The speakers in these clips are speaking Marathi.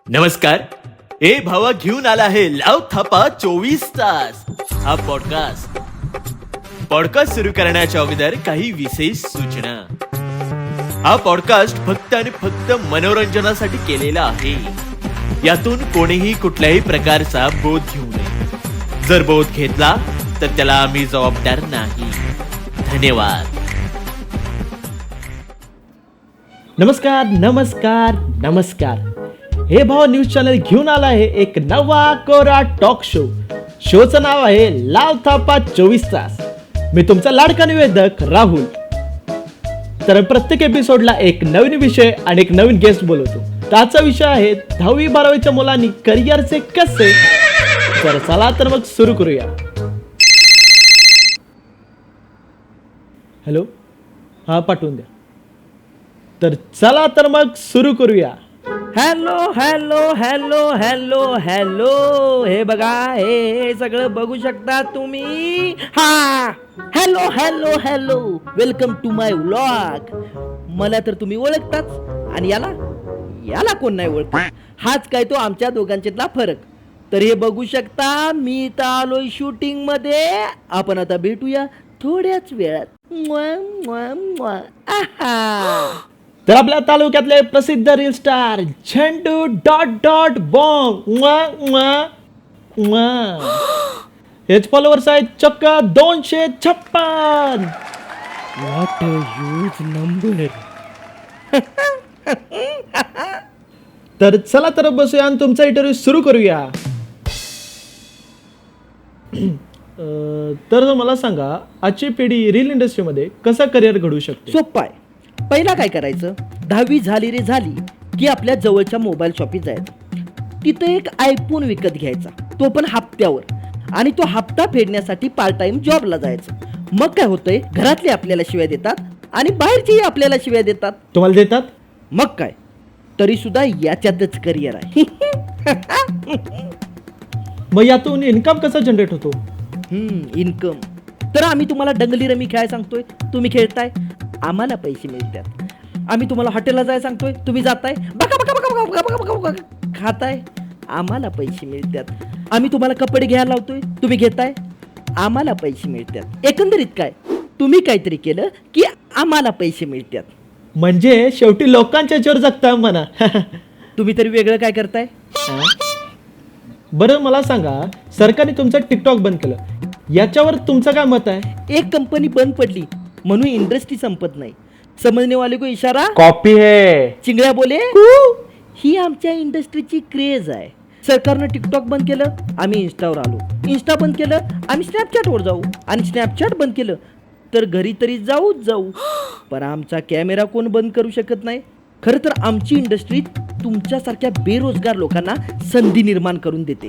नमस्कार. ए भावा घेऊन आला आहे लाव थापा 24 तास हा पॉडकास्ट सुरू करण्याच्या अगोदर काही विशेष सूचना. हा पॉडकास्ट फक्त आणि फक्त मनोरंजनासाठी केलेला आहे. यातून कोणीही कुठल्याही प्रकारचा बोध घेऊ नये. जर बोध घेतला तर त्याला आम्ही जबाबदार नाही. धन्यवाद. नमस्कार नमस्कार नमस्कार. हे भाव न्यूज चॅनल घेऊन आला आहे एक नवा कोरा टॉक शो. शोचं नाव आहे लाव थापा 24 तास. मी तुमचा लाडका निवेदक राहुल. तर प्रत्येक एपिसोडला एक नवीन विषय आणि एक नवीन गेस्ट बोलवतो. त्याचा विषय आहे 10वी-12वीच्या मुलांनी करिअरचे कसे. तर चला तर मग सुरू करूया. हॅलो, हा पाठवून द्या. तर चला तर मग सुरू करूया. Hello hello hello hello hello. हे बघा, हे सगळं बघू शकता तुम्ही. हा, hello hello hello, welcome to my vlog. मला तर तुम्ही ओळखताच, आणि याला कोण नाही ओळखत. हाच काय तो आमच्या दोघांच्यातला फरक. तर हे बघू शकता, मी तर आलोय शूटिंग मध्ये. आपण आता भेटूया थोड्याच वेळात. म्वा, म्वा, म्वा. आहा. तर आपल्या तालुक्यातले प्रसिद्ध रील स्टार झेंडू .बॉम्ब हेच फॉलोअर्स आहेत चक्क 256. What a huge number. तर चला तर बसूया आणि तुमचा इंटरव्ह्यू सुरू करूया. तर मला सांगा, आजची पिढी रील इंडस्ट्रीमध्ये कसा करिअर घडवू शकते. सोपं आहे. पहिला काय करायचं, 10वी झाली की आपल्या जवळच्या मोबाईल शॉपीत जायचं. तिथं एक आयफोन विकत घ्यायचा, तो पण हप्त्यावर. आणि तो हप्ता फेडण्यासाठी पार्ट टाइम जॉबला जायचं. मग काय होतंय, घरातले आपल्याला शिव्या देतात आणि बाहेरचेही आपल्याला शिव्या देतात. तुम्हाला देतात. मग काय, तरी सुद्धा याच्यातच करिअर आहे. मग यातून इन्कम कसा जनरेट होतो. इन्कम तर आम्ही तुम्हाला डंगली रमी खेळायला सांगतोय, तुम्ही खेळताय, आम्हाला पैसे मिळतात. आम्ही तुम्हाला हॉटेलला जायला सांगतोय, तुम्ही जाताय, बका बका बका बका बका बका बका खाताय, आम्हाला पैसे मिळतात. आम्ही तुम्हाला कपडे घ्यायला लावतोय, तुम्ही घेताय, आम्हाला पैसे मिळतात. एकंदरीत काय, तुम्ही काहीतरी केलं की आम्हाला पैसे मिळतात. म्हणजे शेवटी लोकांच्या जोर जगता म्हणा. तुम्ही तरी वेगळं काय करताय. बरं मला सांगा, सरकारने तुमचं टिकटॉक बंद केलं, याच्यावर तुमचं काय मत आहे. एक कंपनी बंद पडली म्हणून इंडस्ट्री संपत नाही. समजने वाले को इशारा कॉपी है. चिंगड्या बोले. ही आमच्या इंडस्ट्रीची क्रेज आहे. सरकारनं टिकटॉक बंद केलं, आम्ही इन्स्टावर आलो. इन्स्टा बंद केलं, आम्ही स्नॅपचॅटवर जाऊ. आणि स्नॅपचॅट बंद केलं तर घरी तरी जाऊ. पण आमचा कॅमेरा कोण बंद करू शकत नाही. खरं तर आमची इंडस्ट्री तुमच्यासारख्या बेरोजगार लोकांना संधी निर्माण करून देते.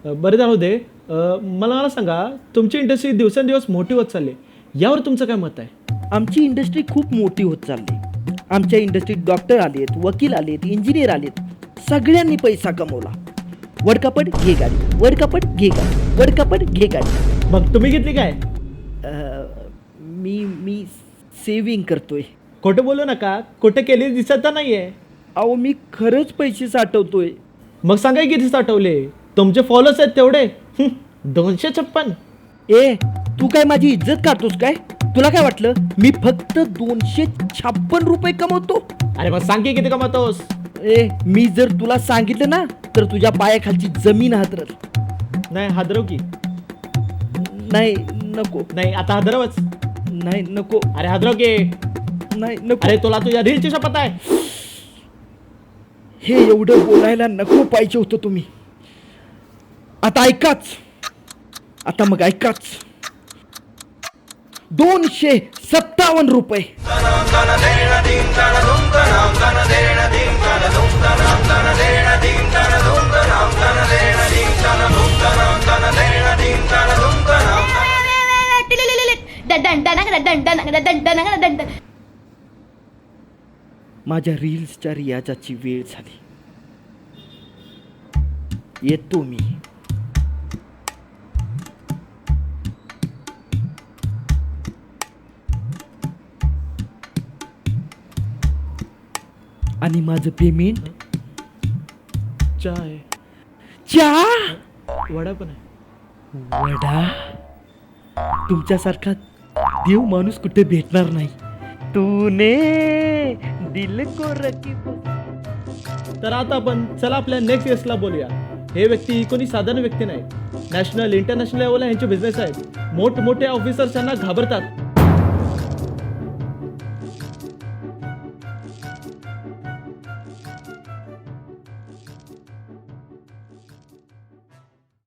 बरं जाऊ दे. मला सांगा, तुमची इंडस्ट्री दिवसेंदिवस मोठी होत चालली, यावर तुमचं काय मत आहे. आमची इंडस्ट्री खूप मोठी होत चालली. आमच्या इंडस्ट्रीत डॉक्टर आलेत, वकील आलेत, इंजिनियर आलेत. सगळ्यांनी पैसा कमवला. वडकापट घे गाडी, वडकापट घे गाडी, वडकापट घे गाडी. मग तुम्ही घेतली काय. मी सेविंग करतोय. खोटं बोलू नका, खोटं केले दिसत नाहीये. अहो, मी खरंच पैसे साठवतोय. मग सांगा किती साठवले. तुमचे फॉलोअर्स आहेत तेवढे 256. ए, तू काय माझी इज्जत काढतोस काय. तुला काय वाटलं मी फक्त 256 रुपये कमवतो. अरे मग सांग की किती कमावतोस. ए, मी जर तुला सांगितलं ना तर तुझ्या पायाखालची जमीन हादरल. नाही हादरव की. नाही नको. नाही आता हादरवच. नाही नको. अरे हादरव की. नाही नको. अरे तुला तुझ्या रीलची शपथ आहे. हे एवढं बोलायला नको पाहिजे होतं तुम्ही. आता ऐकाच. आता मग ऐकाच. 257 रुपये. माझ्या रील्सच्या रियाजाची वेळ झाली. येतो मी. आणि माझं पेमेंट चहा आहे, चहा वडा पण आहे. वडा. तुमच्यासारखा देव माणूस कुठे भेटणार नाही. तूने दिल को रखी. तर आता आपण चला आपल्या नेक्स्ट गेस्टला बोलूया. हे व्यक्ती कोणी साधारण व्यक्ती नाही. नॅशनल इंटरनॅशनल लेवलला यांचे बिझनेस आहेत. मोठमोठे ऑफिसर्स यांना घाबरतात.